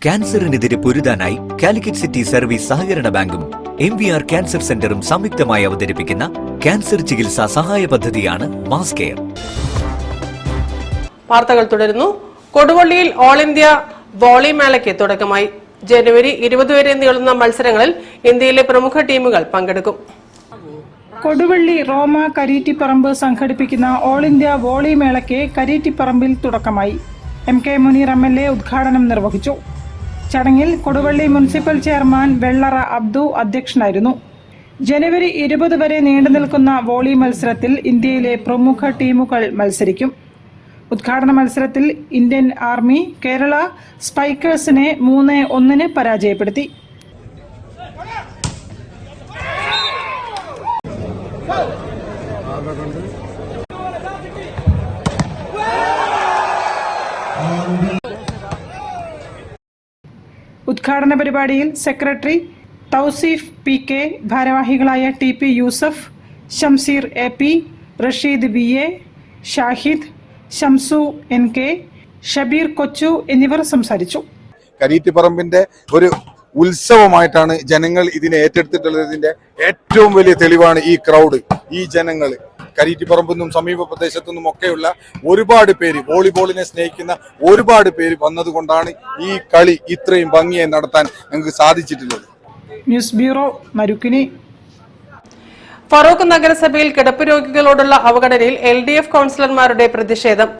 ക്യാൻസറിനെതിരെ പൊരുതാനായി Calicut city service സഹകരണ ബാങ്കും MVR cancer സെന്ററും സംയുക്തമായി അവതരിപ്പിക്കുന്ന ക്യാൻസർ ചികിത്സാ സഹായ പദ്ധതിയാണ് മാസ് കെയർ. വാർത്തകൾ തുടരുന്നു. കൊടുവള്ളിയിൽ ഓൾ ഇന്ത്യ വോളി മേളയ്ക്ക് തുടക്കമായി. ജനുവരി 20 വരെ നീളുന്ന മത്സരങ്ങളിൽ ഇന്ത്യയിലെ പ്രമുഖ ടീമുകൾ പങ്കെടുക്കും. കൊടുവള്ളി റോമ കരീറ്റിപ്പറമ്പ് സംഘടിപ്പിക്കുന്ന ഓൾ ഇന്ത്യ വോളി മേളയ്ക്ക് കരീറ്റിപ്പറമ്പിൽ തുടക്കമായി. MK മുനീർ MLA ഉദ്ഘാടനം നിർവഹിച്ചു. ചടങ്ങിൽ കൊടുവള്ളി മുനിസിപ്പൽ ചെയർമാൻ വെള്ളറ അബ്ദു അധ്യക്ഷനായിരുന്നു. ജനുവരി 20 വരെ നീണ്ടുനിൽക്കുന്ന വോളി മത്സരത്തിൽ ഇന്ത്യയിലെ പ്രമുഖ ടീമുകൾ മത്സരിക്കും. ഉദ്ഘാടന മത്സരത്തിൽ ഇന്ത്യൻ ആർമി കേരള സ്പൈക്കേഴ്സിനെ 3-1 പരാജയപ്പെടുത്തി. ഉദ്ഘാടന പരിപാടിയിൽ സെക്രട്ടറി തൗസീഫ് PK, ഭാരവാഹികളായ TP Yusuf, Shamseer AP, Rasheed VA, Shahid, Shamsu NK, Shabeer Kochu എന്നിവർ സംസാരിച്ചു. കരീറ്റിപ്പറമ്പിന്റെ ഒരു ഉത്സവമായിട്ടാണ് ജനങ്ങൾ ഇതിനെ ഏറ്റെടുത്തിട്ടുള്ളതിന്റെ ഏറ്റവും വലിയ തെളിവാണ് ഈ ക്രൗഡ്. ഈ ജനങ്ങൾ കരീറ്റിപ്പറമ്പെന്നും സമീപ പ്രദേശത്തു നിന്നും ഒക്കെയുള്ള ഒരുപാട് പേര്, വോളിബോളിനെ സ്നേഹിക്കുന്ന ഒരുപാട് പേര് വന്നതുകൊണ്ടാണ് ഈ കളി ഇത്രയും ഭംഗിയായി നടത്താൻ ഞങ്ങൾക്ക് സാധിച്ചിട്ടുള്ളത്. News bureau, മരുക്കിനി. ഫറൂഖ് നഗരസഭയിൽ കിടപ്പ് രോഗികളോടുള്ള അവഗണനയിൽ LDF കൌൺസിലർമാരുടെ പ്രതിഷേധം.